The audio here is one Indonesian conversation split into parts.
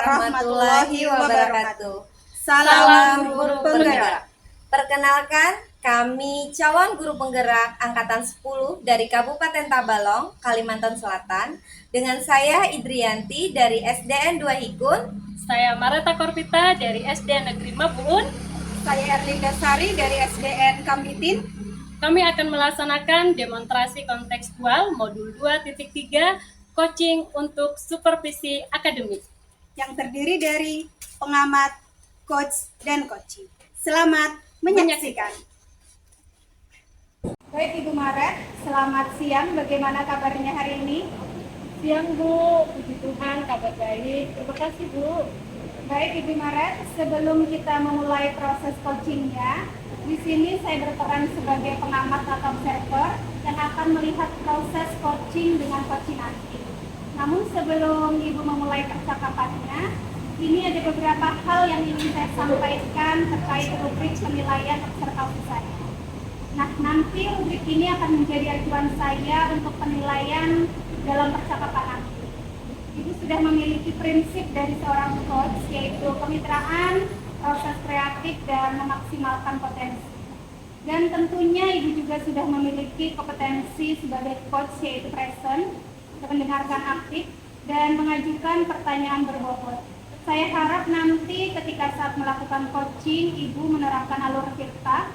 warahmatullahi wabarakatuh. Salam guru penggerak. Perkenalkan, kami calon guru penggerak angkatan 10 dari Kabupaten Tabalong, Kalimantan Selatan. Dengan saya Idrianti dari SDN 2 Hikun. Saya Mareta Korpita dari SDN Negeri Mabuun. Saya Erlinda Sari dari SDN Kambitin. Kami akan melaksanakan demonstrasi kontekstual modul 2.3 coaching untuk supervisi akademik yang terdiri dari pengamat, coach, dan coaching. Selamat menyaksikan. Baik Ibu Maret, selamat siang. Bagaimana kabarnya hari ini? Siang Bu, puji Tuhan kabar baik. Terima kasih Bu. Baik Ibu Maret, sebelum kita memulai proses coachingnya, di sini saya berperan sebagai pengamat atau observer yang akan melihat proses coaching dengan coaching nanti. Namun sebelum Ibu memulai percakapannya, ini ada beberapa hal yang ingin saya sampaikan terkait rubrik penilaian observasi saya. Nah, nanti rubrik ini akan menjadi acuan saya untuk penilaian dalam percakapan nanti. Ibu sudah memiliki prinsip dari seorang coach, yaitu kemitraan, proses kreatif, dan memaksimalkan potensi. Dan tentunya Ibu juga sudah memiliki kompetensi sebagai coach, yaitu present, mendengarkan aktif, dan mengajukan pertanyaan berbobot. Saya harap nanti ketika saat melakukan coaching, Ibu menerapkan alur kita,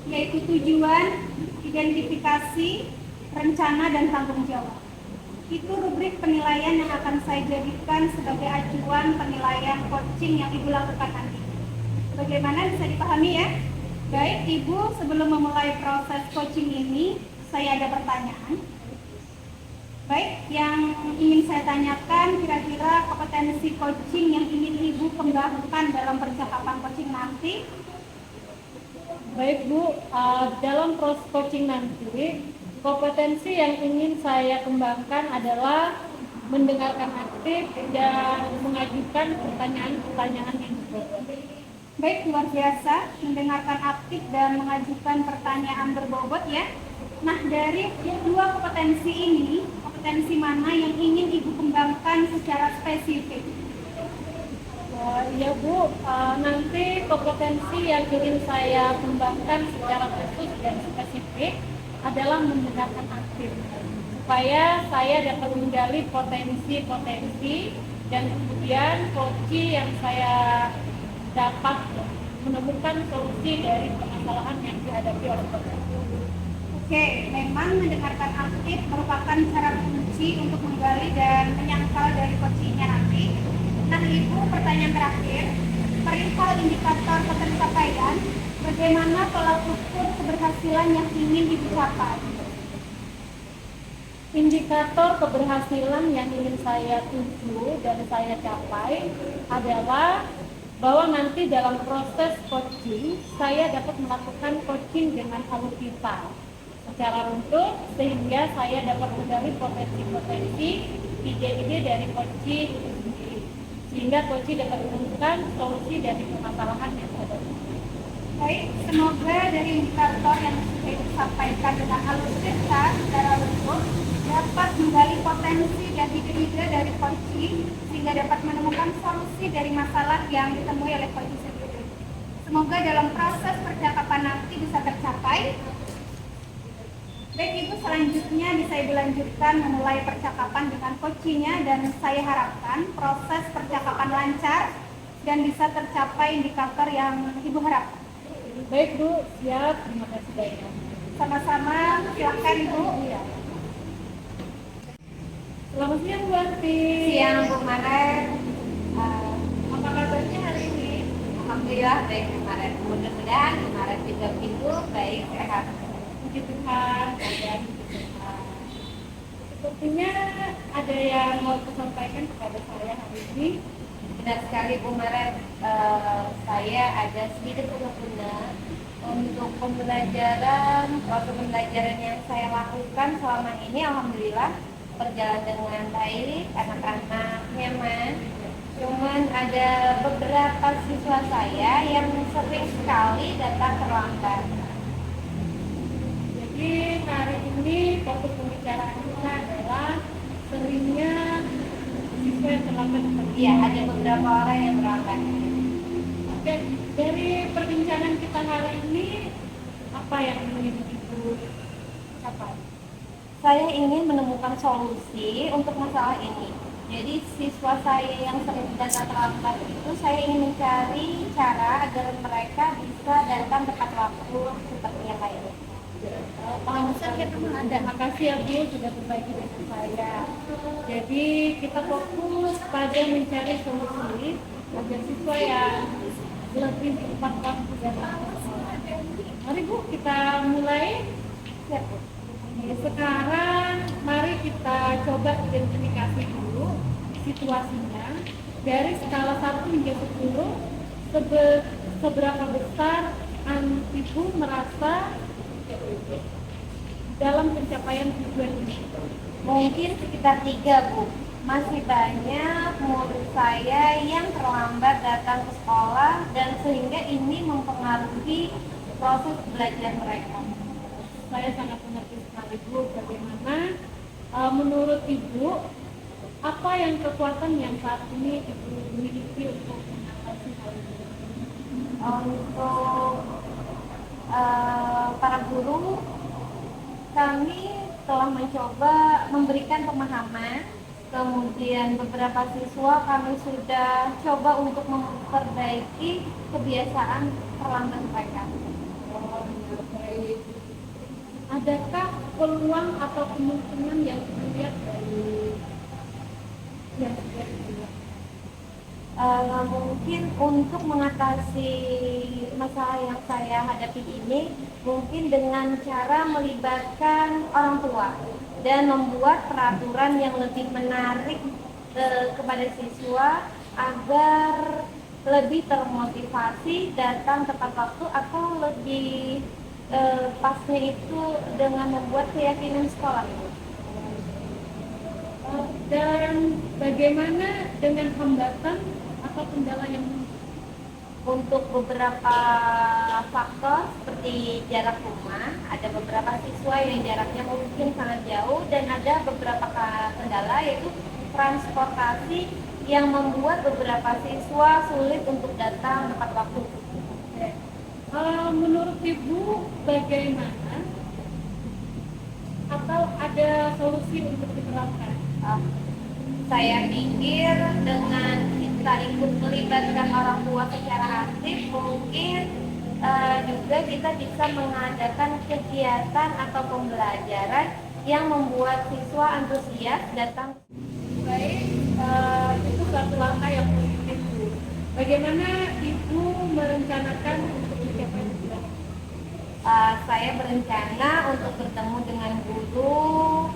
yaitu tujuan, identifikasi, rencana, dan tanggung jawab. Itu rubrik penilaian yang akan saya jadikan sebagai acuan penilaian coaching yang Ibu lakukan nanti. Bagaimana, bisa dipahami ya? Baik Ibu, sebelum memulai proses coaching ini, saya ada pertanyaan. Baik, yang ingin saya tanyakan kira-kira kompetensi coaching yang ingin Ibu kembangkan dalam percakapan coaching nanti. Baik Bu, dalam proses coaching nanti, kompetensi yang ingin saya kembangkan adalah mendengarkan aktif dan mengajukan pertanyaan-pertanyaan yang berbobot. Baik, luar biasa, mendengarkan aktif dan mengajukan pertanyaan berbobot ya. Nah, dari dua kompetensi ini, kompetensi mana yang ingin Ibu kembangkan secara spesifik? Ya Bu, nanti kompetensi yang ingin saya kembangkan secara khusus dan spesifik adalah mendengarkan aktif, supaya saya dapat menggali potensi-potensi dan kemudian coaching yang saya dapat menemukan solusi dari permasalahan yang dihadapi oleh peserta. Oke, memang mendengarkan aktif merupakan cara kunci untuk menggali dan menyangkal dari coachingnya nanti. Nah Ibu, pertanyaan terakhir, perihal indikator pencapaian, bagaimana tolak ukur keberhasilan yang ingin Ibu capai? Indikator keberhasilan yang ingin saya tuju dan saya capai adalah bahwa nanti dalam proses coaching, saya dapat melakukan coaching dengan alur kita secara runtut, sehingga saya dapat menggali potensi-potensi, ide-ide dari coaching itu sendiri, sehingga coaching dapat menemukan solusi dari permasalahan yang ada. Baik, semoga dari indikator yang sudah disampaikan dengan alur kita secara runtut dapat menggali potensi dan ide-ide dari coaching sehingga dapat menemukan solusi dari masalah yang ditemui oleh coaching sendiri. Semoga dalam proses percakapan nanti bisa tercapai. Baik Ibu, selanjutnya bisa Ibu lanjutkan memulai percakapan dengan coachingnya dan saya harapkan proses percakapan lancar dan bisa tercapai indikator yang Ibu harapkan. Baik Bu, siap. Terima kasih banyak. Sama-sama, silakan Ibu. Iya. Selamat siang Bu Anti. Siang Bu Maret. Apa kabarnya hari ini? Alhamdulillah baik Bu Maret. Mudah-mudahan Bu Maret juga begitu baik, sehat. Puji Tuhan, keadaan puji Tuhan. Sepertinya ada yang mau disampaikan kepada saya hari ini. Benar sekali Bu Maret, saya ada sedikit unek-unek untuk pembelajaran, proses pembelajaran yang saya lakukan selama ini. Alhamdulillah berjalan dengan baik, anak-anak nyaman. Cuman ada beberapa siswa saya yang sering sekali datang terlambat. Jadi hari ini fokus pembicaraan kita adalah seringnya siswa yang terlambat? Iya, ada beberapa orang yang terlambat. Oke, dari perbincangan kita hari ini, apa yang ingin Ibu capai? Saya ingin menemukan solusi untuk masalah ini. Jadi siswa saya yang sering datang terlambat itu saya ingin mencari cara agar mereka bisa datang tepat waktu seperti yang lainnya. Paham sekali. Terima kasih ya Bu sudah berbagi dengan saya. Jadi kita fokus pada mencari solusi agar siswa yang lebih tepat waktu dan sekolah. Mari Bu kita mulai. Siap, Bu. Sekarang mari kita coba identifikasi dulu situasinya dari skala 1 hingga 10 seberapa besar Ibu merasa dalam pencapaian tujuan ini. Mungkin sekitar 3, Bu. Masih banyak murid saya yang terlambat datang ke sekolah dan sehingga ini mempengaruhi proses belajar mereka. Saya sangat mengerti sekali Bu, bagaimana menurut Ibu apa yang kekuatan yang saat ini Ibu miliki untuk mengatasi hal ini? Untuk para guru, kami telah mencoba memberikan pemahaman. Kemudian beberapa siswa kami sudah coba untuk memperbaiki kebiasaan terlambat mereka. Baik. Adakah peluang atau kemungkinan yang dilihat dari yang sudah dilihat? Mungkin untuk mengatasi masalah yang saya hadapi ini, mungkin dengan cara melibatkan orang tua dan membuat peraturan yang lebih menarik kepada siswa agar lebih termotivasi datang tepat waktu, atau lebih pasnya itu dengan membuat keyakinan sekolah. Dan bagaimana dengan hambatan atau kendala yang Untuk beberapa faktor seperti jarak rumah, ada beberapa siswa yang jaraknya mungkin sangat jauh, dan ada beberapa kendala yaitu transportasi yang membuat beberapa siswa sulit untuk datang tepat waktu. menurut Ibu bagaimana atau ada solusi untuk diterapkan? Saya pikir dengan kita ikut melibatkan orang tua secara aktif, mungkin juga kita bisa mengadakan kegiatan atau pembelajaran yang membuat siswa antusias datang. Baik, itu suatu langkah yang positif Bu. Bagaimana Ibu merencanakan untuk mencapai tujuan? Saya berencana untuk bertemu dengan guru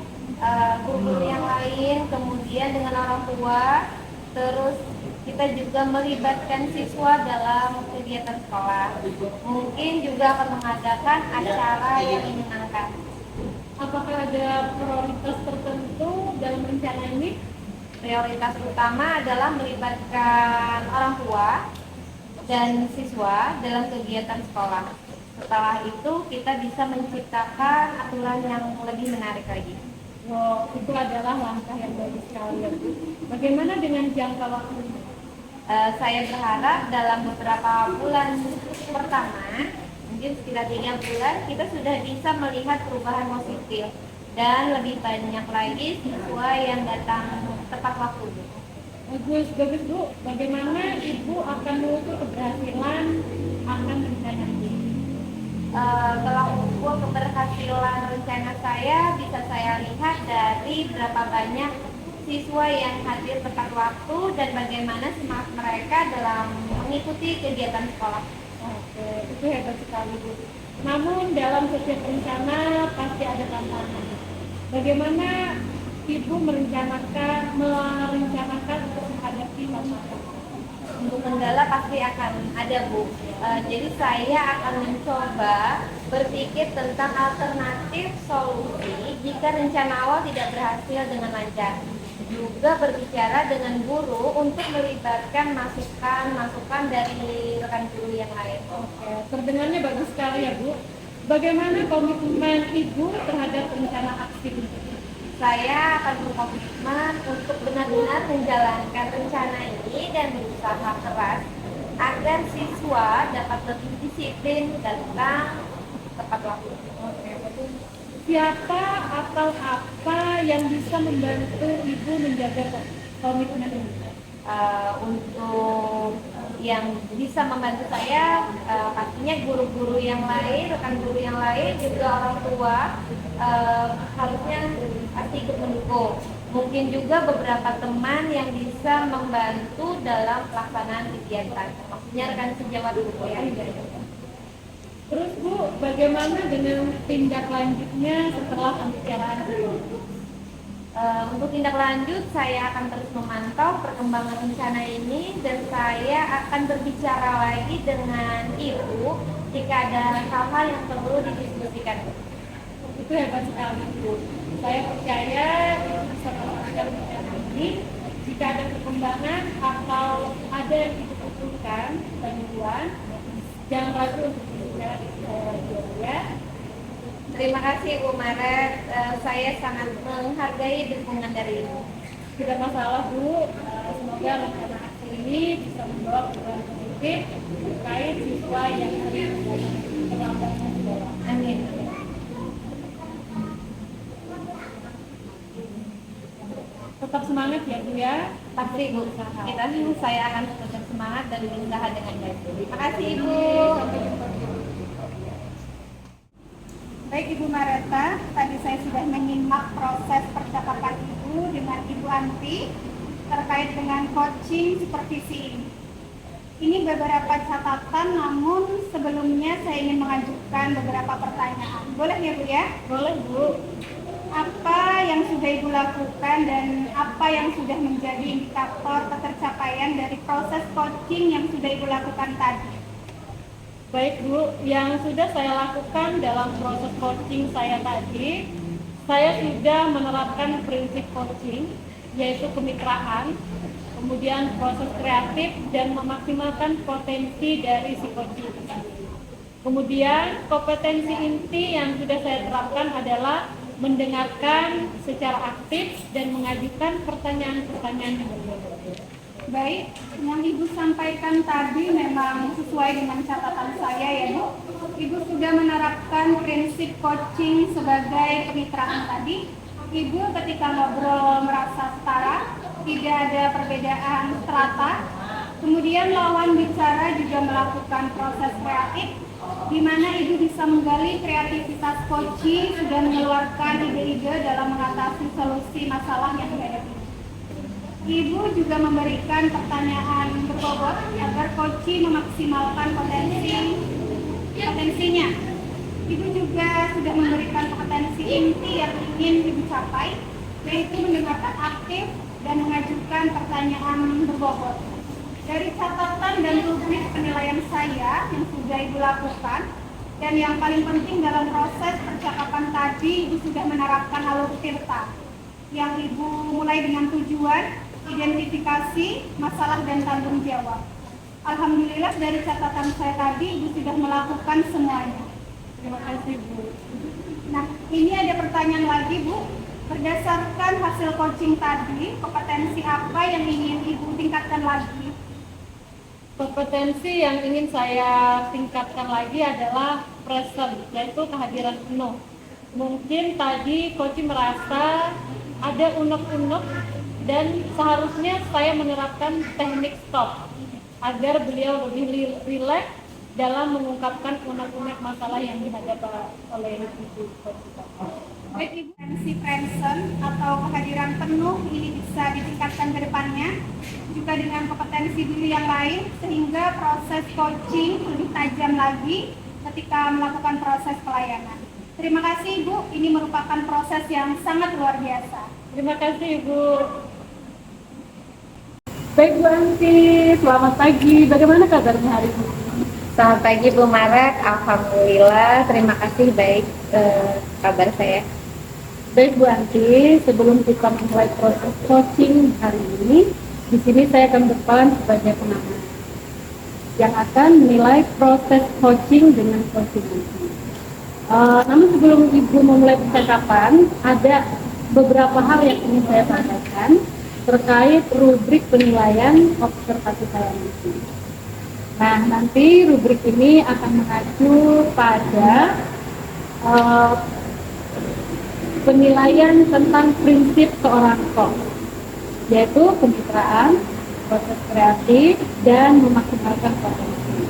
yang lain, kemudian dengan orang tua, terus kita juga melibatkan siswa dalam kegiatan sekolah. Mungkin juga akan mengadakan acara yang menyenangkan. Apakah ada prioritas tertentu dalam rencana ini? Prioritas utama adalah melibatkan orang tua dan siswa dalam kegiatan sekolah. Setelah itu kita bisa menciptakan aturan yang lebih menarik lagi. Wow, itu adalah langkah yang bagus sekali ya Bu. Bagaimana dengan jangka waktunya? Saya berharap dalam beberapa bulan pertama, mungkin sekitar 3 bulan, kita sudah bisa melihat perubahan positif dan lebih banyak lagi siswa yang datang tepat waktu. Bagus Bu. Bagaimana Ibu akan mengukur keberhasilan akan rencana ini? Kalau ukur keberhasilan rencana saya, bisa saya lihat dari berapa banyak siswa yang hadir tepat waktu dan bagaimana semangat mereka dalam mengikuti kegiatan sekolah. Oke, itu hebat sekali Bu. Namun dalam setiap rencana pasti ada tantangan. Bagaimana Ibu merencanakan untuk menghadapi tantangan? Untuk kendala pasti akan ada Bu. Jadi saya akan mencoba berpikir tentang alternatif solusi jika rencana awal tidak berhasil dengan lancar. Juga berbicara dengan guru untuk melibatkan masukan dari rekan guru yang lain. Oke, terdengarnya bagus sekali ya Bu. Bagaimana komitmen Ibu terhadap rencana aksi ini? Saya akan berkomitmen untuk benar-benar menjalankan rencana ini dan berusaha keras agar siswa dapat lebih disiplin datang tepat waktu. Oke, betul. Siapa atau apa yang bisa membantu Ibu menjaga komitmen ini? Untuk yang bisa membantu saya pastinya guru-guru yang lain, rekan guru yang lain, juga orang tua harusnya pasti ikut mendukung. Mungkin juga beberapa teman yang bisa membantu dalam pelaksanaan kegiatan, maksudnya rekan sejawat guru ya. Terus Bu, bagaimana dengan tindak lanjutnya setelah pembicaraan itu? Untuk tindak lanjut, saya akan terus memantau perkembangan rencana ini dan saya akan berbicara lagi dengan Ibu jika ada hal-hal yang perlu didiskusikan. Itu hebat sekali Bu. Saya percaya Ibu bisa melakukan rencana ini. Jika ada perkembangan atau ada yang dibutuhkan bantuan, jangan ragu untuk berbicara di saya ya. Terima kasih Bu Maret, saya sangat menghargai dukungan dari Ibu. Tidak masalah Bu, semoga rencana aksi ini bisa membawa perubahan positif terkait siswa yang sering terlambatnya sekolah. Amin. Tetap semangat ya Bu ya. Pasti Bu, saya akan tetap semangat dan berusaha dengan baik. Terima kasih Ibu. Sampai jumpa Bu. Baik Ibu Mareta, tadi saya sudah menyimak proses percakapan Ibu dengan Ibu Anti terkait dengan coaching supervisi ini. Ini beberapa catatan, namun sebelumnya saya ingin mengajukan beberapa pertanyaan. Boleh ya Bu ya? Boleh Bu. Apa yang sudah Ibu lakukan dan apa yang sudah menjadi indikator ketercapaian dari proses coaching yang sudah Ibu lakukan tadi? Baik Bu, yang sudah saya lakukan dalam proses coaching saya tadi, saya sudah menerapkan prinsip coaching, yaitu kemitraan, kemudian proses kreatif dan memaksimalkan potensi dari si coaching itu sendiri. Kemudian kompetensi inti yang sudah saya terapkan adalah mendengarkan secara aktif dan mengajukan pertanyaan-pertanyaan yang berbeda. Baik, yang Ibu sampaikan tadi memang sesuai dengan catatan saya ya Bu. Ibu sudah menerapkan prinsip coaching sebagai kemitraan tadi. Ibu ketika ngobrol merasa setara, tidak ada perbedaan strata. Kemudian lawan bicara juga melakukan proses kreatif, di mana Ibu bisa menggali kreativitas coaching dan mengeluarkan ide-ide dalam mengatasi solusi masalah yang dihadapi. Ibu juga memberikan pertanyaan berbobot agar coaching memaksimalkan potensinya. Ibu juga sudah memberikan kompetensi inti yang ingin Ibu capai, yaitu mendengarkan aktif dan mengajukan pertanyaan berbobot. Dari catatan dan rubrik penilaian saya yang sudah Ibu lakukan, dan yang paling penting dalam proses percakapan tadi, Ibu sudah menerapkan alur tirta, yang Ibu mulai dengan tujuan, identifikasi, masalah dan tanggung jawab. Alhamdulillah dari catatan saya tadi Ibu sudah melakukan semuanya. Terima kasih Bu. Nah, ini ada pertanyaan lagi Bu. Berdasarkan hasil coaching tadi, kompetensi apa yang ingin Ibu tingkatkan lagi? Kompetensi yang ingin saya tingkatkan lagi adalah present, yaitu kehadiran penuh. Mungkin tadi coaching merasa ada unek-unek dan seharusnya saya menerapkan teknik stop agar beliau lebih rileks dalam mengungkapkan unek-unek masalah yang dihadapi oleh Ibu. Baik Ibu, kompetensi present atau kehadiran penuh ini bisa ditingkatkan ke depannya juga dengan kompetensi diri yang lain sehingga proses coaching lebih tajam lagi ketika melakukan proses pelayanan. Terima kasih Ibu, ini merupakan proses yang sangat luar biasa. Terima kasih Ibu. Baik Bu Anti, selamat pagi. Bagaimana kabarnya hari ini? Selamat pagi Bu Maret, alhamdulillah, terima kasih baik kabar saya. Baik Bu Anti, sebelum kita memulai proses coaching hari ini, di sini saya akan berperan sebagai pengamat yang akan menilai proses coaching dengan coaching nanti. Namun sebelum Ibu memulai percakapan, ada beberapa hal yang ingin saya sampaikan terkait rubrik penilaian observasi saya nanti. Nah, nanti rubrik ini akan mengacu pada eh, penilaian tentang prinsip seorang coach, yaitu kemitraan, proses kreatif, dan memaksimalkan potensi.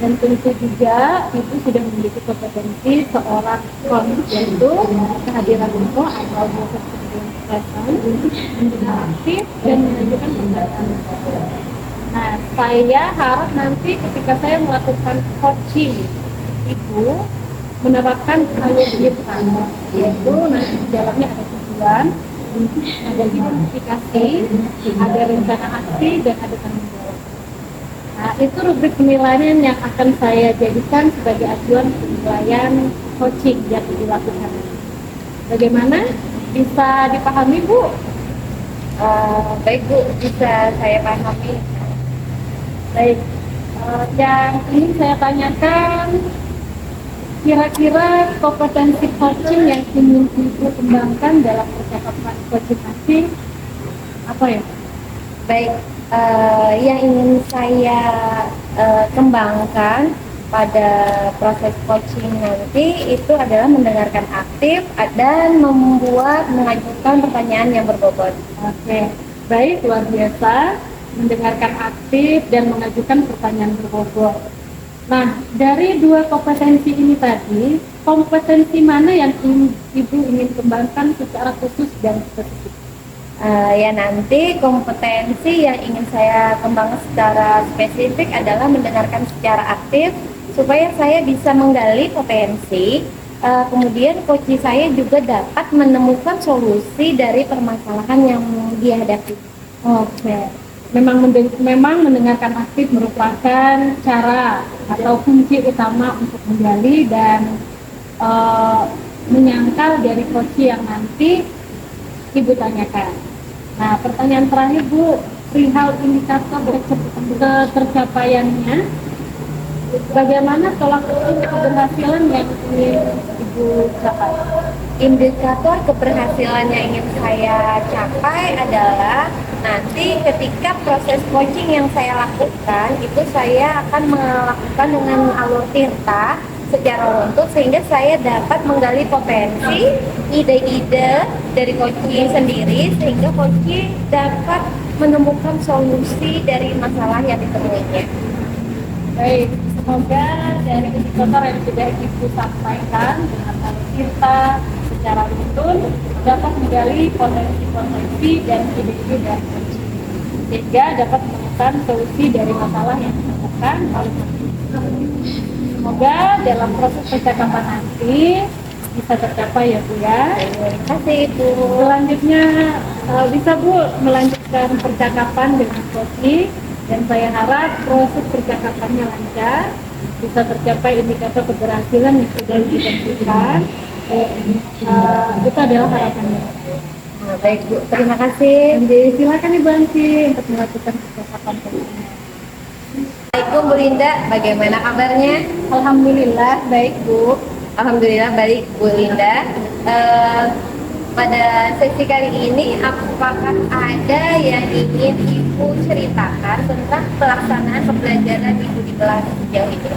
Dan tentu juga itu sudah memiliki kompetensi seorang coach, yaitu kehadiran itu atau proses present, mendengar aktif, dan menunjukkan pertanyaan. Nah, saya harap nanti ketika saya melakukan coaching itu menerapkan alur kita, yaitu nanti di dalamnya ada tujuan, ada identifikasi, ada rencana aksi, dan ada tanggung jawab. Nah, itu rubrik penilaian yang akan saya jadikan sebagai acuan penilaian coaching yang dilakukan. Bagaimana? Bisa dipahami, Bu? Baik Bu, bisa saya pahami. Baik, yang ingin saya tanyakan, kira-kira kompetensi coaching yang ingin Ibu kembangkan dalam percakapan coaching asing apa ya? Baik, yang ingin saya kembangkan pada proses coaching nanti itu adalah mendengarkan aktif dan mengajukan pertanyaan yang berbobot. Oke, baik, luar biasa. Mendengarkan aktif dan mengajukan pertanyaan berbobot. Nah, dari dua kompetensi ini tadi, kompetensi mana yang Ibu ingin kembangkan secara khusus dan spesifik? Ya nanti kompetensi yang ingin saya kembangkan secara spesifik adalah mendengarkan secara aktif supaya saya bisa menggali potensi, kemudian coach saya juga dapat menemukan solusi dari permasalahan yang dihadapi. Oke, memang mendengarkan aktif merupakan cara atau kunci utama untuk menggali dan menyangkal dari coach yang nanti Ibu tanyakan. Nah, pertanyaan terakhir, Bu, perihal indikator tercapaiannya, bagaimana tolak ukur keberhasilan yang ingin Ibu capai? Indikator keberhasilan yang ingin saya capai adalah nanti ketika proses coaching yang saya lakukan itu saya akan melakukan dengan alur tirta secara runtut sehingga saya dapat menggali potensi ide-ide dari coaching sendiri sehingga coaching dapat menemukan solusi dari masalah yang ditemuinya. Baik, semoga dari indikator yang sudah Ibu sampaikan dengan alur tirta secara runtut dapat menggali potensi-potensi dan ide-ide dari coaching sehingga dapat menemukan solusi dari masalah yang ditemukan oleh coaching. Semoga dalam proses percakapan nanti bisa tercapai ya Bu ya. Terima kasih Bu. Selanjutnya bisa Bu melanjutkan percakapan dengan coaching dan saya harap proses percakapannya lancar, bisa tercapai indikator keberhasilan yang sudah ditentukan. Itu adalah harapannya. Nah, baik Bu, terima kasih. Jadi silakan Ibu Ansi untuk melakukan percakapan coaching. Assalamualaikum Bu Linda, bagaimana kabarnya? Alhamdulillah baik Bu. Alhamdulillah baik Bu Linda. Pada sesi kali ini apakah ada yang ingin Ibu ceritakan tentang pelaksanaan pembelajaran Ibu di kelas sejauh ini?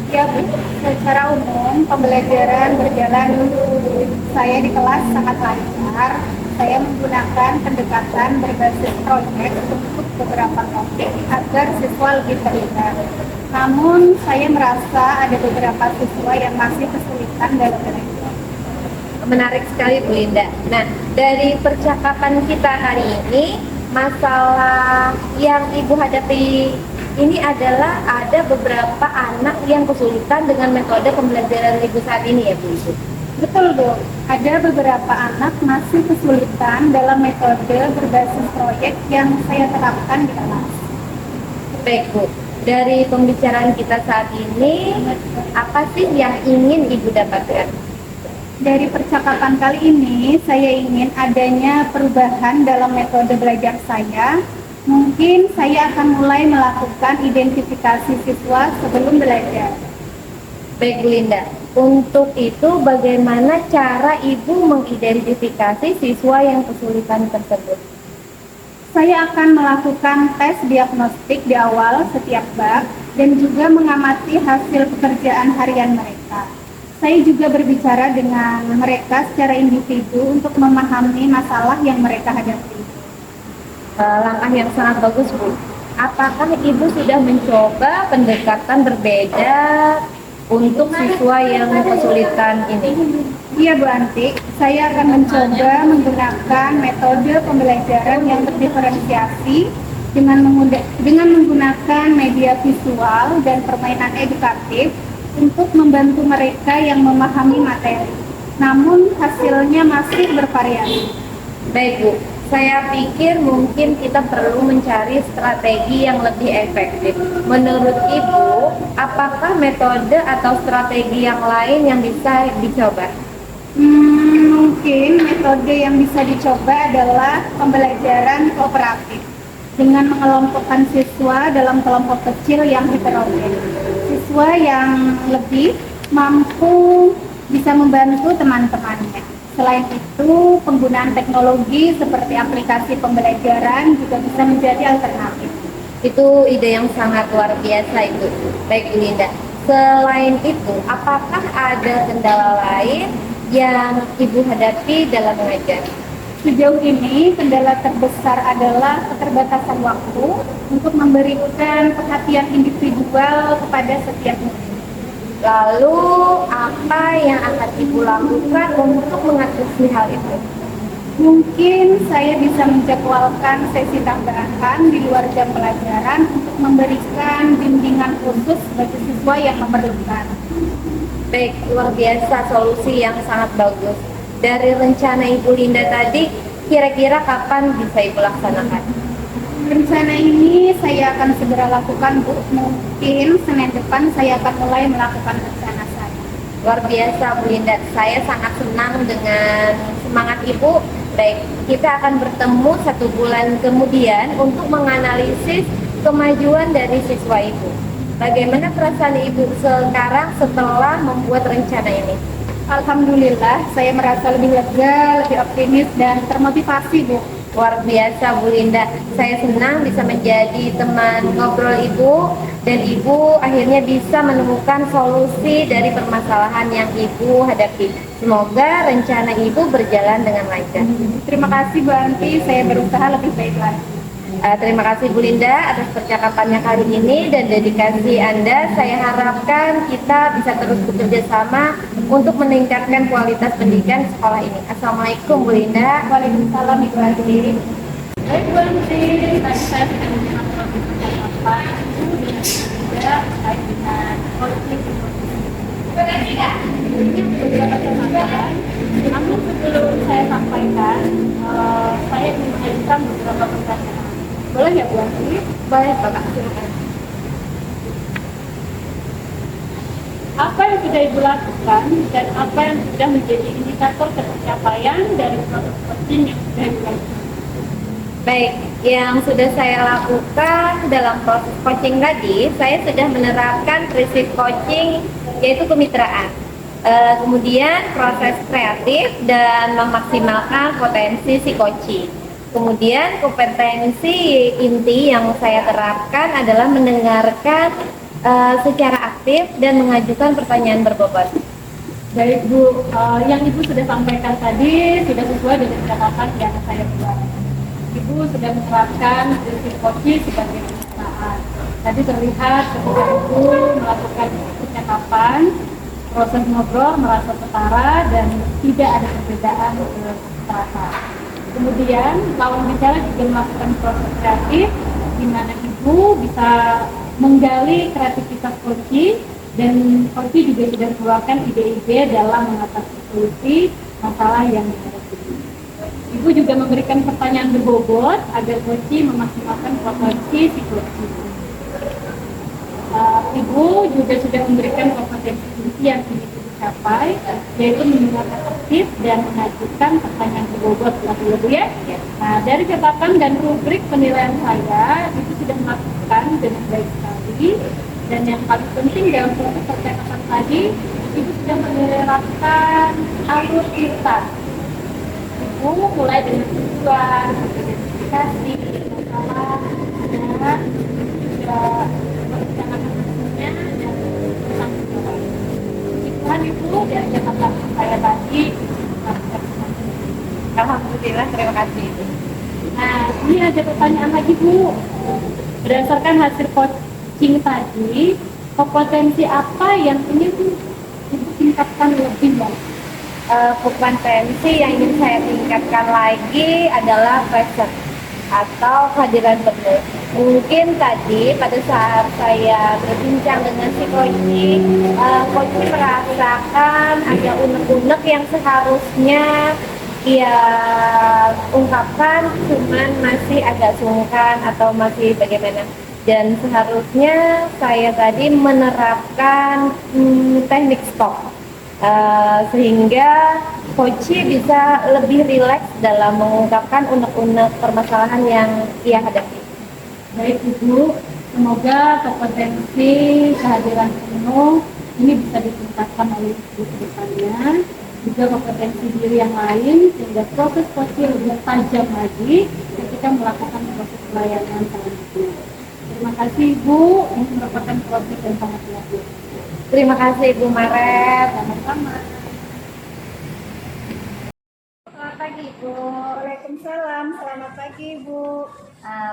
Ya Bu, secara umum pembelajaran berjalan saya di kelas sangat lancar. Saya menggunakan pendekatan berbasis proyek untuk beberapa topik agar siswa lebih terlibat. Namun saya merasa ada beberapa siswa yang masih kesulitan dalam belajar. Menarik sekali Bu Linda. Nah, dari percakapan kita hari ini, masalah yang Ibu hadapi ini adalah ada beberapa anak yang kesulitan dengan metode pembelajaran Ibu saat ini ya Bu Ibu? Betul Bu, ada beberapa anak masih kesulitan dalam metode berbasis proyek yang saya terapkan di kelas. Baik Bu, dari pembicaraan kita saat ini, apa sih yang ingin Ibu dapatkan? Dari percakapan kali ini, saya ingin adanya perubahan dalam metode belajar saya. Mungkin saya akan mulai melakukan identifikasi siswa sebelum belajar. Baik Bu Linda, Untuk itu, bagaimana cara Ibu mengidentifikasi siswa yang kesulitan tersebut? Saya akan melakukan tes diagnostik di awal setiap bab dan juga mengamati hasil pekerjaan harian mereka. Saya juga berbicara dengan mereka secara individu untuk memahami masalah yang mereka hadapi. Langkah yang sangat bagus, Bu. Apakah Ibu sudah mencoba pendekatan berbeda untuk siswa yang kesulitan ini? Iya Bu Anti, saya akan mencoba menggunakan metode pembelajaran yang terdiferensiasi dengan menggunakan media visual dan permainan edukatif untuk membantu mereka yang memahami materi. Namun hasilnya masih bervariasi. Baik, Bu. Saya pikir mungkin kita perlu mencari strategi yang lebih efektif. Menurut Ibu, apakah metode atau strategi yang lain yang bisa dicoba? Mungkin metode yang bisa dicoba adalah pembelajaran kooperatif dengan mengelompokkan siswa dalam kelompok kecil yang heterogen. Siswa yang lebih mampu bisa membantu teman-temannya. Selain itu, penggunaan teknologi seperti aplikasi pembelajaran juga bisa menjadi alternatif. Itu ide yang sangat luar biasa, Ibu. Baik, Bu Linda. Selain itu, apakah ada kendala lain yang Ibu hadapi dalam mengajar? Sejauh ini, kendala terbesar adalah keterbatasan waktu untuk memberikan perhatian individual kepada setiap murid. Lalu, apa yang akan Ibu lakukan untuk mengatasi hal itu? Mungkin saya bisa menjadwalkan sesi tambahan di luar jam pelajaran untuk memberikan bimbingan khusus bagi siswa yang memerlukan. Baik, luar biasa, solusi yang sangat bagus. Dari rencana Ibu Linda tadi, kira-kira kapan bisa Ibu laksanakan? Rencana ini saya akan segera lakukan, Bu. Mungkin Senin depan saya akan mulai melakukan rencana saya. Luar biasa, Bu Linda. Saya sangat senang dengan semangat Ibu. Baik, kita akan bertemu 1 bulan kemudian untuk menganalisis kemajuan dari siswa Ibu. Bagaimana perasaan Ibu sekarang setelah membuat rencana ini? Alhamdulillah, saya merasa lebih lega, lebih optimis, dan termotivasi, Bu. Luar biasa, Bu Linda. Saya senang bisa menjadi teman ngobrol Ibu, dan Ibu akhirnya bisa menemukan solusi dari permasalahan yang Ibu hadapi. Semoga rencana Ibu berjalan dengan lancar. Terima kasih, Bu Anti. Saya berusaha lebih baik lagi. Terima kasih Bu Linda atas percakapannya kali ini dan dedikasi Anda. Saya harapkan kita bisa terus bekerja sama untuk meningkatkan kualitas pendidikan sekolah ini. Assalamualaikum Bu Linda. Waalaikumsalam, Ibu Anti. Baik Bu Anti, tadi saya sudah menyimak percakapan Ibu dengan juga terkait dengan konflik. Ini beberapa catatan. Namun sebelum saya sampaikan, saya ingin mengajukan beberapa pertanyaan. Boleh ya Bu Anti? Baik Bapak, silakan. Apa yang sudah Ibu lakukan dan apa yang sudah menjadi indikator pencapaian dari proses coaching yang sudah Ibu lakukan? Baik, yang sudah saya lakukan dalam proses coaching tadi, saya sudah menerapkan prinsip coaching yaitu kemitraan. Kemudian proses kreatif dan memaksimalkan potensi si coaching. Kemudian kompetensi inti yang saya terapkan adalah mendengarkan secara aktif dan mengajukan pertanyaan berbobot. Baik Bu, yang Ibu sudah sampaikan tadi sudah sesuai dengan catatan yang saya buat. Ibu sudah menerapkan prinsip coaching sebagai kemitraan. Tadi terlihat ketika Ibu melakukan percakapan, proses ngobrol merasa setara dan tidak ada perbedaan terasa. Kemudian lawan bicara juga melakukan proses kreatif di mana Ibu bisa menggali kreativitas coaching dan coaching juga sudah mengeluarkan ide-ide dalam mengatasi solusi masalah yang dihadapi. Ibu juga memberikan pertanyaan berbobot agar coaching memaksimalkan potensi si coaching. Ibu juga sudah memberikan kompetensi kunci yang ingin dicapai, yaitu mendengarkan aktif dan mengajukan pertanyaan berbobot lebih ya. Nah, dari catatan dan rubrik penilaian saya, Ibu sudah melakukan dengan baik sekali. Dan yang paling penting dalam proses percakapan tadi, Ibu Ibu sudah menerapkan alur pintar. Ibu mulai dengan tujuan, identifikasi, masalah, dan juga merencanakan hasilnya dan tanggung jawab. Puji Tuhan Ibu dari catatan saya tadi. Alhamdulillah, terima kasih. Nah, ini ada pertanyaan lagi Bu. Berdasarkan hasil coaching tadi, kompetensi apa yang ingin Ibu tingkatkan lebih lagi? Kompetensi yang ingin saya tingkatkan lagi adalah passion atau kehadiran penuh. Mungkin tadi pada saat saya berbincang dengan si coaching, coaching merasakan ada unek-unek yang seharusnya ia ungkapkan, cuman masih agak sungkan atau masih bagaimana. Dan seharusnya saya tadi menerapkan teknik stop. Sehingga coach bisa lebih rileks dalam mengungkapkan unek-unek permasalahan yang ia hadapi. Baik Ibu, semoga kompetensi kehadiran penuh ini bisa ditingkatkan oleh Ibu ke depannya, juga kompetensi diri yang lain sehingga proses coaching lebih tajam lagi ketika melakukan proses pelayanan selanjutnya. Terima kasih Ibu, ini merupakan proses yang sangat luar biasa. Terima kasih Ibu Maret. Sama-sama. Selamat pagi Ibu. Waalaikumsalam, selamat pagi Ibu.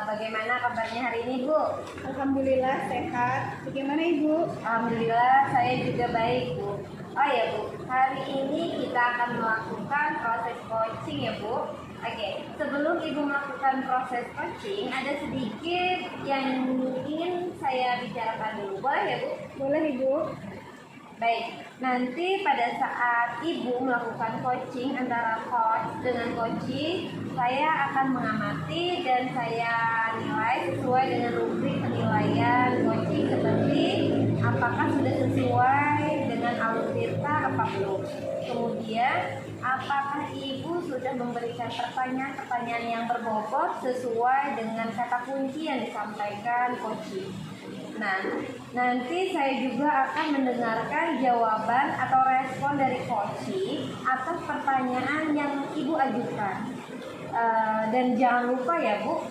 Bagaimana kabarnya hari ini Bu? Alhamdulillah sehat. Bagaimana Ibu? Alhamdulillah saya juga baik Bu. Oh ya Bu, hari ini kita akan melakukan proses coaching ya Bu. Oke, sebelum Ibu melakukan proses coaching, ada sedikit yang ingin saya bicarakan dulu. Boleh ya Bu? Boleh Ibu. Baik, nanti pada saat Ibu melakukan coaching antara coach dengan coachee, saya akan mengamati dan saya nilai sesuai dengan rubrik penilaian coaching seperti apakah sudah sesuai dengan alur cerita apa belum. Kemudian, apakah Ibu sudah memberikan pertanyaan-pertanyaan yang berbobot sesuai dengan kata kunci yang disampaikan coaching. Nah, nanti saya juga akan mendengarkan jawaban atau respon dari coaching atas pertanyaan yang Ibu ajukan. Dan jangan lupa ya Bu,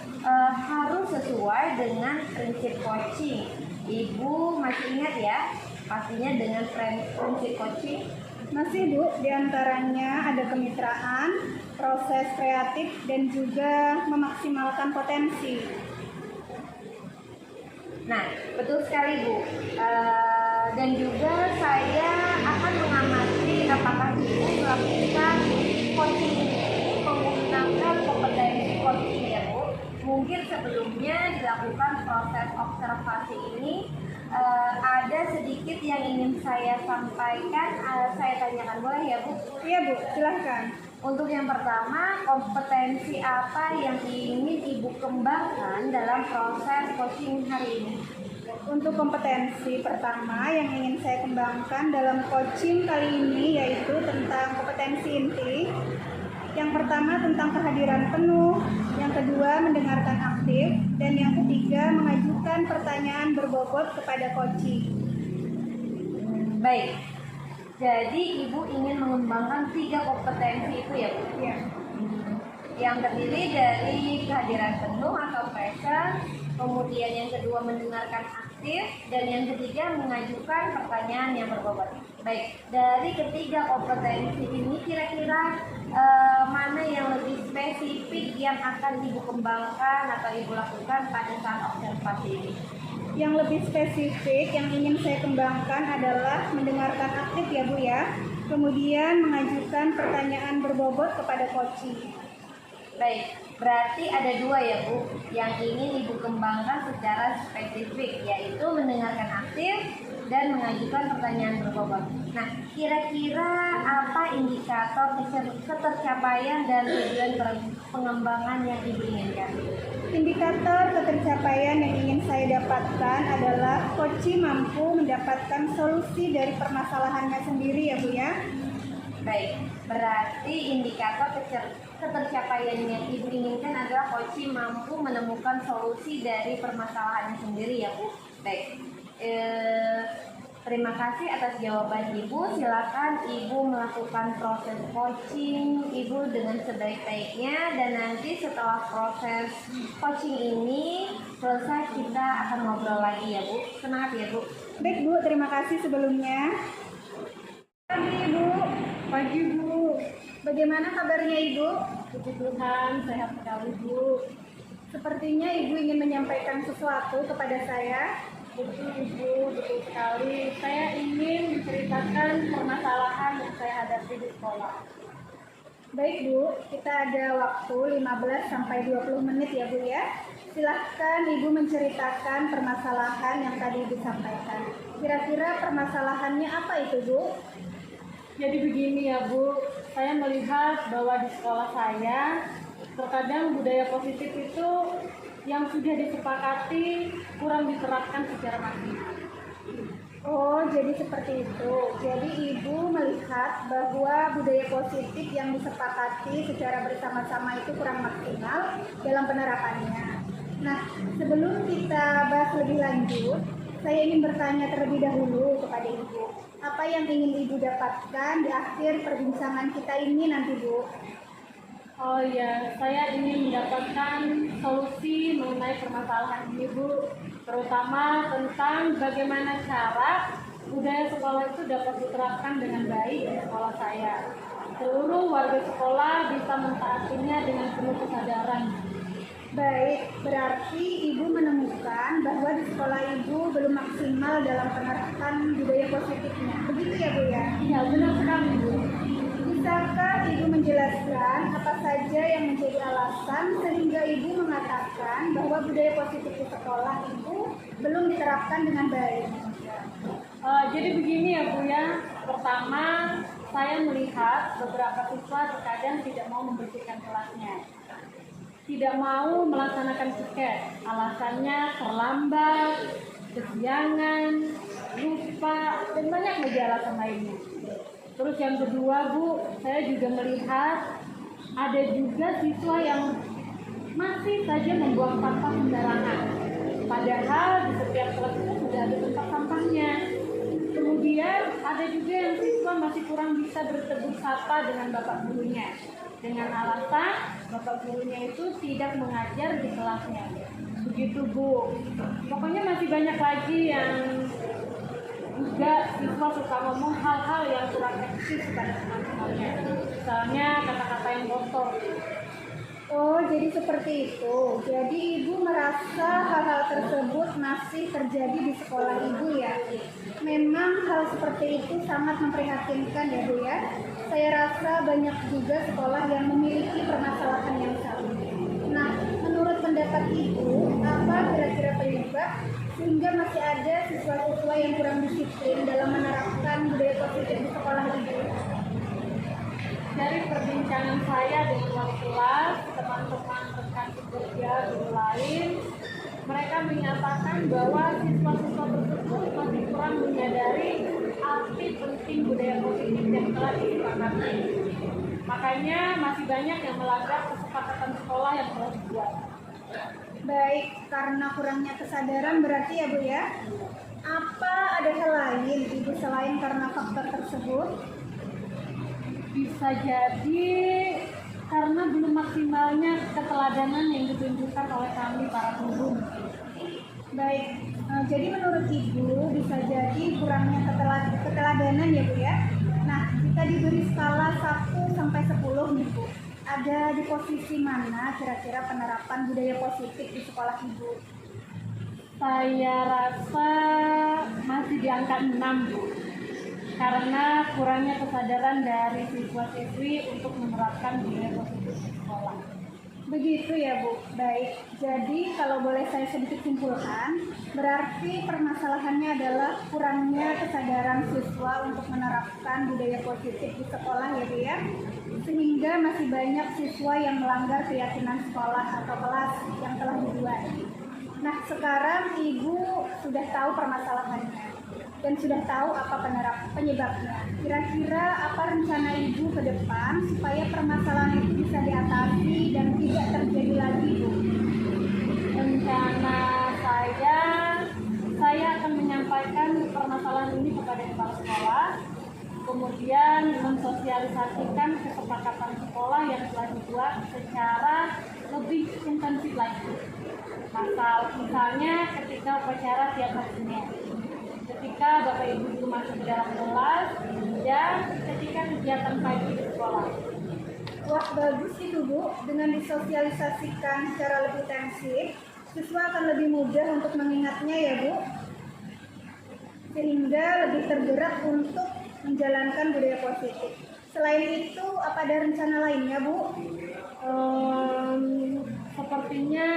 harus sesuai dengan prinsip coaching. Ibu masih ingat ya, pastinya dengan prinsip coaching. Masih Bu, diantaranya ada kemitraan, proses kreatif, dan juga memaksimalkan potensi. Nah, betul sekali Bu. Dan juga saya akan mengamati apakah Ibu melakukan coaching ini menggunakan kompetensi coaching ya Bu. Mungkin sebelumnya dilakukan proses observasi ini ada sedikit yang ingin saya sampaikan, saya tanyakan, boleh ya Bu? Iya Bu, silahkan. Untuk yang pertama, kompetensi apa yang ingin Ibu kembangkan dalam proses coaching hari ini? Untuk kompetensi pertama yang ingin saya kembangkan dalam coaching kali ini yaitu tentang kompetensi inti. Yang pertama tentang kehadiran penuh, yang kedua mendengarkan aktif, dan yang ketiga mengajukan pertanyaan berbobot kepada coaching. Baik, jadi Ibu ingin mengembangkan 3 kompetensi itu ya Bu? Ya. Yang terdiri dari kehadiran penuh atau presence, kemudian yang kedua mendengarkan aktif, dan yang ketiga mengajukan pertanyaan yang berbobot. Baik, dari ketiga kompetensi ini kira-kira mana yang lebih spesifik yang akan Ibu kembangkan atau Ibu lakukan pada saat observasi ini? Yang lebih spesifik yang ingin saya kembangkan adalah mendengarkan aktif ya Bu ya, kemudian mengajukan pertanyaan berbobot kepada coaching. Baik, berarti ada 2 ya Bu yang ingin Ibu kembangkan secara spesifik, yaitu mendengarkan aktif dan mengajukan pertanyaan berbobot. Nah, kira-kira apa indikator ketercapaian dan tujuan pengembangan yang Ibu inginkan? Indikator ketercapaian yang ingin saya dapatkan adalah coaching mampu mendapatkan solusi dari permasalahannya sendiri ya Bu ya. Baik, berarti indikator ketercapaian yang Ibu inginkan adalah coaching mampu menemukan solusi dari permasalahannya sendiri ya Bu. Baik, Terima kasih atas jawaban Ibu. Silakan Ibu melakukan proses coaching Ibu dengan sebaik-baiknya, dan nanti setelah proses coaching ini selesai kita akan ngobrol lagi ya Bu. Semangat ya Bu. Baik Bu, terima kasih sebelumnya. Pagi Ibu. Pagi Bu. Bagaimana kabarnya Ibu? Puji Tuhan, sehat sekali Bu. Sepertinya Ibu ingin menyampaikan sesuatu kepada saya. Betul Ibu, betul sekali. Saya ingin menceritakan permasalahan yang saya hadapi di sekolah. Baik Bu, kita ada waktu 15 sampai 20 menit ya Bu ya. Silahkan Ibu menceritakan permasalahan yang tadi disampaikan. Kira-kira permasalahannya apa itu Bu? Jadi begini ya Bu, saya melihat bahwa di sekolah saya terkadang budaya positif itu yang sudah disepakati kurang diterapkan secara maksimal. Oh, jadi seperti itu. Jadi Ibu melihat bahwa budaya positif yang disepakati secara bersama-sama itu kurang maksimal dalam penerapannya. Nah, sebelum kita bahas lebih lanjut, saya ingin bertanya terlebih dahulu kepada Ibu. Apa yang ingin Ibu dapatkan di akhir perbincangan kita ini nanti, Bu? Oh ya, saya ingin mendapatkan solusi mengenai permasalahan ini Bu, terutama tentang bagaimana cara budaya sekolah itu dapat diterapkan dengan baik di sekolah saya. Seluruh warga sekolah bisa mentaatinya dengan penuh kesadaran. Baik, berarti Ibu menemukan bahwa di sekolah Ibu belum maksimal dalam penerapan budaya positifnya. Begitu ya Bu ya? Iya, benar sekali Bu. Bisakah Ibu menjelaskan apa saja yang menjadi alasan sehingga Ibu mengatakan bahwa budaya positif di sekolah Ibu belum diterapkan dengan baik? Jadi begini ya Bu ya. Pertama, saya melihat beberapa siswa terkadang tidak mau membersihkan kelasnya, tidak mau melaksanakan piket. Alasannya terlambat, kesiangan, lupa, dan banyak lagi alasan lainnya. Terus yang kedua Bu, saya juga melihat ada juga siswa yang masih saja membuang sampah sembarangan. Padahal di setiap kelas itu sudah ada tempat sampahnya. Kemudian ada juga yang siswa masih kurang bisa bertegur sapa dengan bapak gurunya, dengan alasan bapak gurunya itu tidak mengajar di kelasnya. Begitu Bu. Pokoknya masih banyak lagi yang juga siswa suka ngomong hal-hal yang kurang eksis pada teman-temannya. Misalnya kata-kata yang kotor. Oh, jadi seperti itu. Jadi Ibu merasa hal-hal tersebut masih terjadi di sekolah Ibu ya? Memang hal seperti itu sangat memprihatinkan ya Bu ya? Saya rasa banyak juga sekolah yang memiliki permasalahan yang sama. Nah, menurut pendapat Ibu, apa kira-kira penyebab sehingga masih ada siswa-siswa yang kurang disiplin dalam menerapkan budaya positif di sekolah Ibu? Dari perbincangan saya dengan kelas, teman-teman rekan kerja guru lain, mereka menyatakan bahwa siswa-siswa tersebut masih kurang menyadari arti penting budaya positif yang telah disepakati. Makanya masih banyak yang melanggar kesepakatan sekolah yang telah dibuat. Baik, karena kurangnya kesadaran berarti ya Bu ya? Apa ada hal lain Ibu selain karena faktor tersebut? Bisa jadi karena belum maksimalnya keteladanan yang ditunjukkan oleh kami para guru. Baik, jadi menurut Ibu bisa jadi kurangnya keteladanan ya Bu ya? Nah, jika diberi skala 1 sampai 10 nih Bu, ada di posisi mana kira-kira penerapan budaya positif di sekolah Ibu? Saya rasa masih di angka 6 Bu. Karena kurangnya kesadaran dari siswa-siswi untuk menerapkan budaya positif di sekolah. Begitu ya Bu. Baik, jadi kalau boleh saya sedikit simpulkan, berarti permasalahannya adalah kurangnya kesadaran siswa untuk menerapkan budaya positif di sekolah ya Bu ya, sehingga masih banyak siswa yang melanggar keyakinan sekolah atau kelas yang telah dibuat. Nah, sekarang Ibu sudah tahu permasalahannya dan sudah tahu apa penyebabnya. Kira-kira apa rencana Ibu ke depan supaya permasalahan itu bisa diatasi dan tidak terjadi lagi, Bu? Rencana saya akan menyampaikan permasalahan ini kepada kepala sekolah, kemudian mensosialisasikan kesepakatan sekolah yang telah dibuat secara lebih intensif lagi. Misalnya ketika upacara tiap hari Senin, ketika Bapak Ibu guru masuk ke dalam kelas, dan ketika kegiatan pagi di sekolah. Wah, bagus itu Bu, dengan disosialisasikan secara lebih intensif, siswa akan lebih mudah untuk mengingatnya ya Bu, sehingga lebih tergerak untuk menjalankan budaya positif. Selain itu, apa ada rencana lainnya Bu? Sepertinya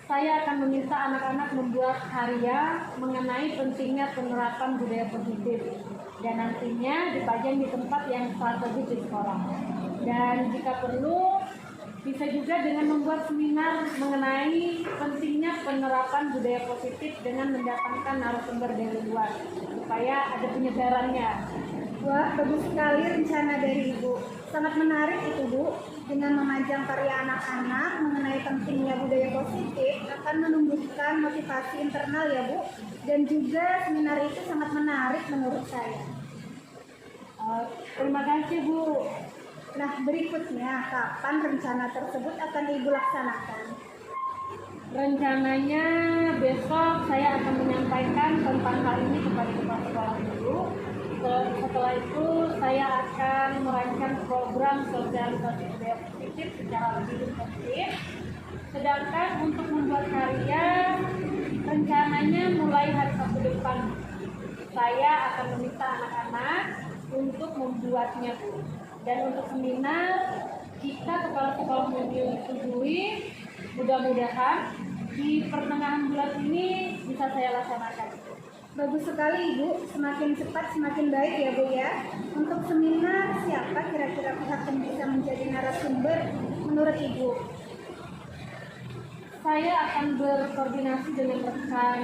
saya akan meminta anak-anak membuat karya mengenai pentingnya penerapan budaya positif dan nantinya dipajang di tempat yang strategis di sekolah. Dan jika perlu, bisa juga dengan membuat seminar mengenai pentingnya penerapan budaya positif dengan mendatangkan narasumber dari luar supaya ada penyebarannya. Wah, bagus sekali rencana dari Ibu. Sangat menarik itu Bu. Dengan memajang karya anak-anak mengenai pentingnya budaya positif akan menumbuhkan motivasi internal ya Bu. Dan juga seminar itu sangat menarik menurut saya. Terima kasih Bu. Nah, berikutnya kapan rencana tersebut akan Ibu laksanakan? Rencananya besok saya akan menyampaikan tentang hal ini kepada kepala sekolah dulu. Setelah itu saya akan merancang program sosialisasi budaya positif secara lebih intensif. Sedangkan untuk membuat karya, rencananya mulai hari Sabtu depan saya akan meminta anak-anak untuk membuatnya Bu. Dan untuk seminar, jika kepala sekolah menyetujui, mudah-mudahan di pertengahan bulan ini bisa saya laksanakan. Bagus sekali Ibu, semakin cepat semakin baik ya Bu ya. Untuk seminar, siapa kira-kira pihak yang bisa menjadi narasumber menurut Ibu? Saya akan berkoordinasi dengan rekan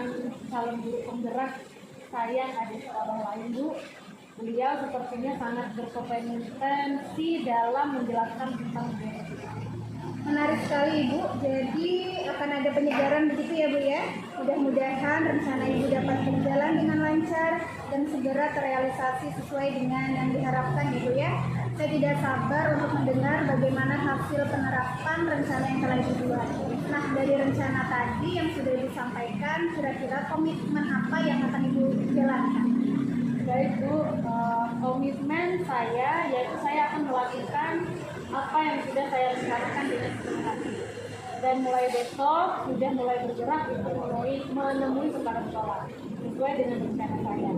calon guru penggerak saya yang ada di sekolah lain Bu. Beliau sepertinya sangat berkompetensi dalam menjelaskan tentang budaya. Menarik sekali Ibu, jadi akan ada penyegaran begitu ya Bu ya. Mudah-mudahan rencana Ibu dapat berjalan dengan lancar dan segera terrealisasi sesuai dengan yang diharapkan Ibu ya. Saya tidak sabar untuk mendengar bagaimana hasil penerapan rencana yang telah dibuat. Nah, dari rencana tadi yang sudah disampaikan, kira-kira komitmen apa yang akan Ibu jalankan? Baik Bu, komitmen saya yaitu saya akan melakukan apa yang sudah saya rencanakan dengan sepenuh hati. Dan mulai besok sudah mulai bergerak untuk menemui kepala sekolah sesuai dengan rencana saya.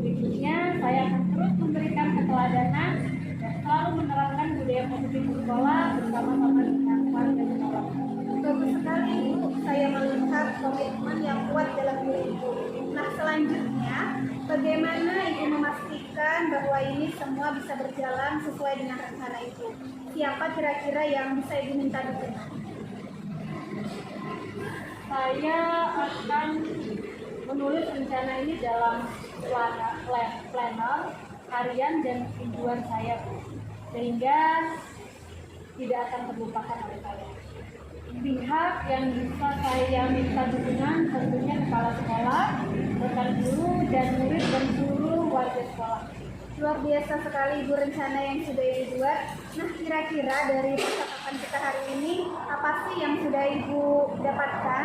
Berikutnya saya akan terus memberikan keteladanan dan selalu menerapkan budaya positif di sekolah bersama-sama dengan warga sekolah. Bagus sekali Ibu, saya melihat komitmen yang kuat dalam diri Ibu. Nah, selanjutnya bagaimana Ibu memastikan bahwa ini semua bisa berjalan sesuai dengan rencana Ibu? Siapa kira-kira yang bisa Ibu minta dukungan? Saya akan menulis rencana ini dalam planner harian dan tujuan saya Bu, sehingga tidak akan terlupakan oleh saya. Pihak yang bisa saya minta dukungan tentunya kepala sekolah, rekan guru, dan murid dan seluruh warga sekolah. Luar biasa sekali Ibu rencana yang sudah Ibu buat. Nah, kira-kira dari percakapan kita hari ini, apa sih yang sudah Ibu dapatkan?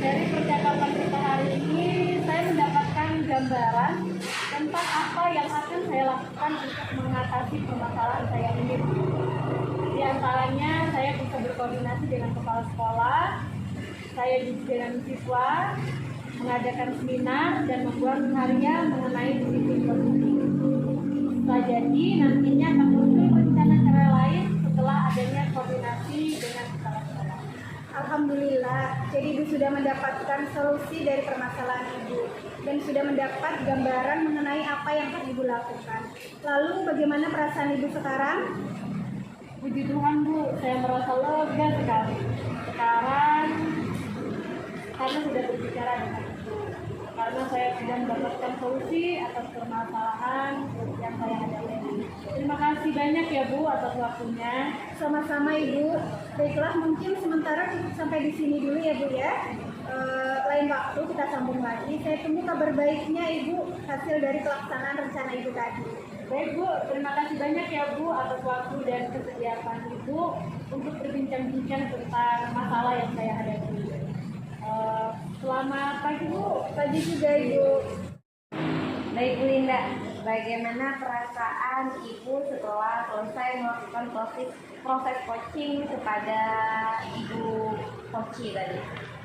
Dari percakapan kita hari ini, saya mendapatkan gambaran tentang apa yang akan saya lakukan untuk mengatasi permasalahan saya ini. Di antaranya, saya bisa berkoordinasi dengan kepala sekolah, saya juga dengan siswa, mengadakan seminar, dan membuat karya mengenai disiplin positif. Bisa jadi nantinya akan muncul rencana cara lain setelah adanya koordinasi dengan kepala sekolah. Alhamdulillah, jadi Ibu sudah mendapatkan solusi dari permasalahan Ibu dan sudah mendapat gambaran mengenai apa yang akan Ibu lakukan. Lalu bagaimana perasaan Ibu sekarang? Puji Tuhan Bu, saya merasa lega sekali. Sekarang karena sudah berbicara dengan Ibu, karena saya sudah mendapatkan solusi atas permasalahan yang saya hadapi. Terima kasih banyak ya Bu atas waktunya. Sama-sama Ibu. Baiklah, mungkin sementara cukup sampai di sini dulu ya Bu ya. Lain waktu kita sambung lagi. Saya tunggu kabar baiknya Ibu hasil dari pelaksanaan rencana Ibu tadi. Baik Bu, terima kasih banyak ya Bu atas waktu dan kesediaan Ibu untuk berbincang-bincang tentang masalah yang saya hadapi. Selamat pagi Bu. Pagi juga Ibu. Baik Bu Linda, bagaimana perasaan Ibu setelah selesai melakukan proses coaching kepada Ibu Koci tadi?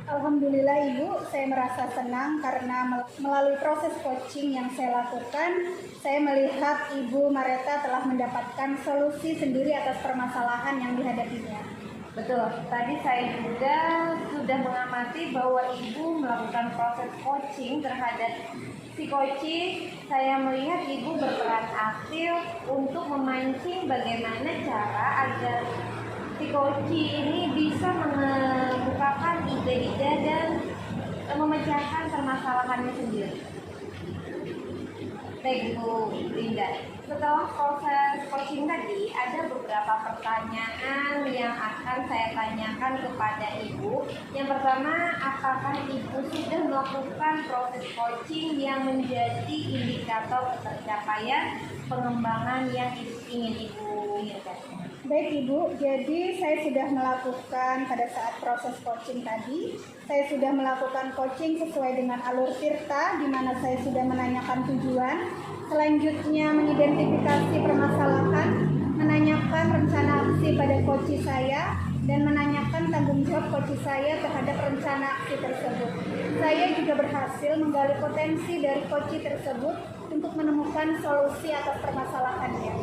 Alhamdulillah Ibu, saya merasa senang karena melalui proses coaching yang saya lakukan, saya melihat Ibu Mareta telah mendapatkan solusi sendiri atas permasalahan yang dihadapinya. Betul, tadi saya juga sudah mengamati bahwa Ibu melakukan proses coaching terhadap si Koci. Saya melihat Ibu berperan aktif untuk memancing bagaimana cara agar si Koci ini bisa membukakan ide-ide dan memecahkan permasalahannya sendiri. Baik Bu Linda, setelah proses coaching tadi ada beberapa pertanyaan yang akan saya tanyakan kepada Ibu. Yang pertama, apakah Ibu sudah melakukan proses coaching yang menjadi indikator tercapaian pengembangan yang ingin Ibu inginkan? Baik Ibu, jadi saya sudah melakukan pada saat proses coaching tadi, saya sudah melakukan coaching sesuai dengan alur Tirta, di mana saya sudah menanyakan tujuan, selanjutnya mengidentifikasi permasalahan, menanyakan rencana aksi pada coach saya, dan menanyakan tanggung jawab coach saya terhadap rencana aksi tersebut. Saya juga berhasil menggali potensi dari coach tersebut untuk menemukan solusi atas permasalahannya.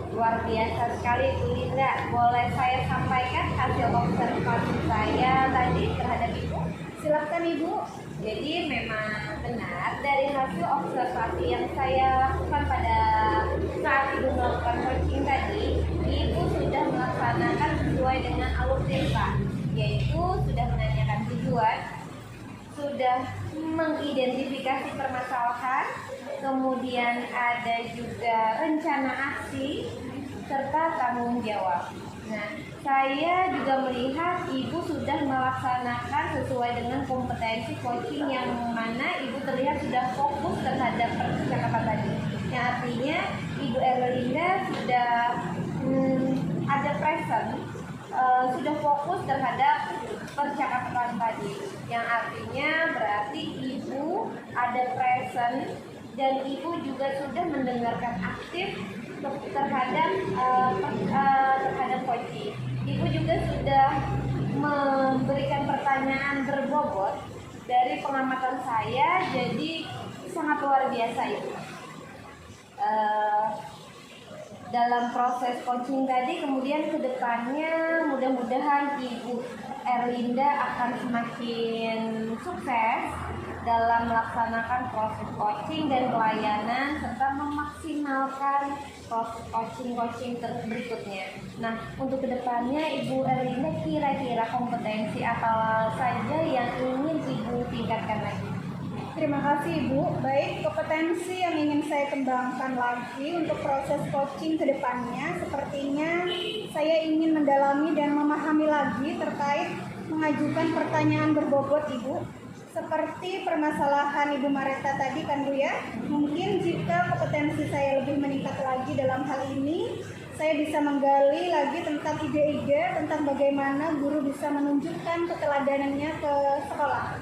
Luar biasa sekali Bu Linda. Boleh saya sampaikan hasil observasi saya tadi terhadap Ibu? Silakan Ibu. Jadi memang benar dari hasil observasi yang saya lakukan pada saat Ibu melakukan coaching tadi, Ibu sudah melaksanakan sesuai dengan alur Tirta, yaitu sudah menanyakan tujuan, sudah mengidentifikasi permasalahan, kemudian ada juga rencana aksi serta tanggung jawab. Nah, saya juga melihat Ibu sudah melaksanakan sesuai dengan kompetensi coaching yang mana Ibu terlihat sudah fokus terhadap percakapan tadi. Yang artinya Ibu Erlinda sudah ada present, sudah fokus terhadap percakapan tadi. Yang artinya berarti Ibu ada present dan Ibu juga sudah mendengarkan aktif terhadap coaching. Ibu juga sudah memberikan pertanyaan berbobot dari pengamatan saya, jadi sangat luar biasa Ibu. Dalam proses coaching tadi, kemudian ke depannya mudah-mudahan Ibu Erlinda akan semakin sukses dalam melaksanakan proses coaching dan pelayanan serta memaksimalkan proses coaching berikutnya. Nah, untuk kedepannya Ibu Erlinda kira-kira kompetensi apa saja yang ingin Ibu tingkatkan lagi? Terima kasih Ibu. Baik, kompetensi yang ingin saya kembangkan lagi untuk proses coaching kedepannya, sepertinya saya ingin mendalami dan memahami lagi terkait mengajukan pertanyaan berbobot Ibu. Seperti permasalahan Ibu Mareta tadi kan Bu ya, mungkin jika kompetensi saya lebih meningkat lagi dalam hal ini, saya bisa menggali lagi tentang ide-ide tentang bagaimana guru bisa menunjukkan keteladanannya ke sekolah.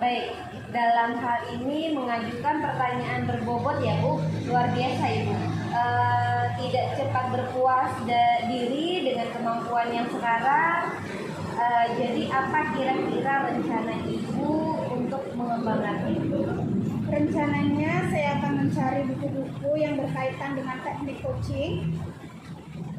Baik, dalam hal ini mengajukan pertanyaan berbobot ya Bu, luar biasa Ibu. Tidak cepat berpuas diri dengan kemampuan yang sekarang. Jadi apa kira-kira rencana Ibu untuk mengembangkan itu? Rencananya saya akan mencari buku-buku yang berkaitan dengan teknik coaching.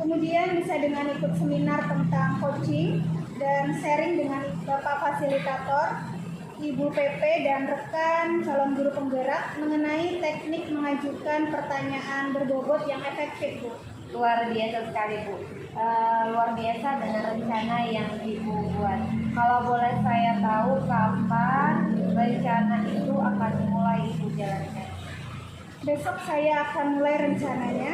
Kemudian bisa dengan ikut seminar tentang coaching dan sharing dengan Bapak Fasilitator, Ibu PP dan rekan calon guru penggerak mengenai teknik mengajukan pertanyaan berbobot yang efektif Bu. Luar biasa sekali Bu. Luar biasa dengan rencana yang Ibu buat. Kalau boleh saya tahu kapan rencana itu akan mulai Ibu jalankan? Besok saya akan mulai rencananya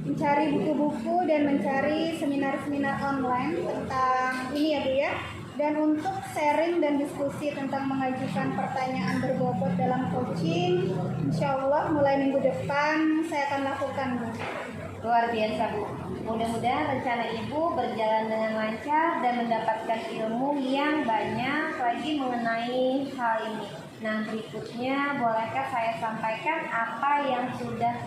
mencari buku-buku dan mencari seminar-seminar online tentang ini ya Bu ya. Dan untuk sharing dan diskusi tentang mengajukan pertanyaan berbobot dalam coaching, insya Allah mulai minggu depan saya akan lakukan, Bu. Luar biasa, Bu. Mudah-mudahan rencana Ibu berjalan dengan lancar dan mendapatkan ilmu yang banyak lagi mengenai hal ini. Nah, berikutnya bolehkah saya sampaikan apa yang sudah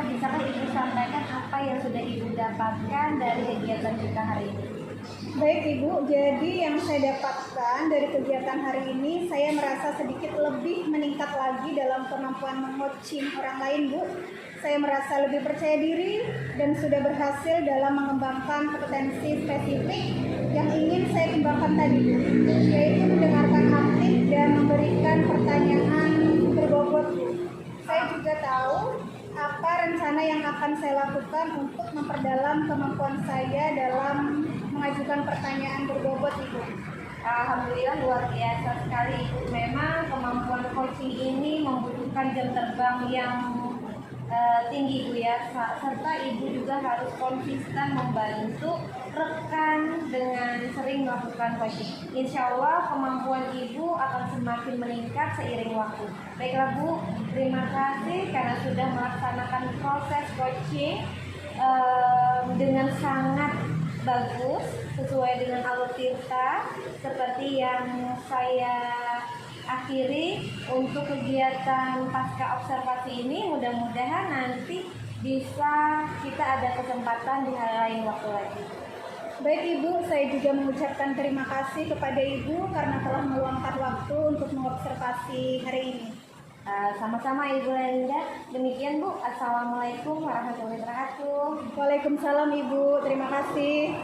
bisakah Ibu sampaikan apa yang sudah Ibu dapatkan dari kegiatan kita hari ini? Baik Ibu, jadi yang saya dapatkan dari kegiatan hari ini, saya merasa sedikit lebih meningkat lagi dalam kemampuan meng-coaching orang lain, Bu. Saya merasa lebih percaya diri dan sudah berhasil dalam mengembangkan kompetensi spesifik yang ingin saya kembangkan tadi, Bu, yaitu mendengarkan aktif dan memberikan pertanyaan berbobot, Bu. Saya juga tahu apa rencana yang akan saya lakukan untuk memperdalam kemampuan saya dalam mengajukan pertanyaan berbobot, Ibu. Alhamdulillah luar biasa sekali, Ibu. Memang kemampuan coaching ini membutuhkan jam terbang yang tinggi, Bu, ya. Serta Ibu juga harus konsisten membantu rekan dengan sering melakukan coaching. Insya Allah kemampuan Ibu akan semakin meningkat seiring waktu. Baiklah, Bu, terima kasih karena sudah melaksanakan proses coaching dengan sangat bagus sesuai dengan alur tirta seperti yang saya akhiri untuk kegiatan pasca observasi ini. Mudah-mudahan nanti bisa kita ada kesempatan di hari lain waktu lagi. Baik Ibu, saya juga mengucapkan terima kasih kepada Ibu karena telah meluangkan waktu untuk mengobservasi hari ini. Sama-sama Ibu Linda. Demikian, Bu. Assalamualaikum warahmatullahi wabarakatuh. Waalaikumsalam Ibu, terima kasih.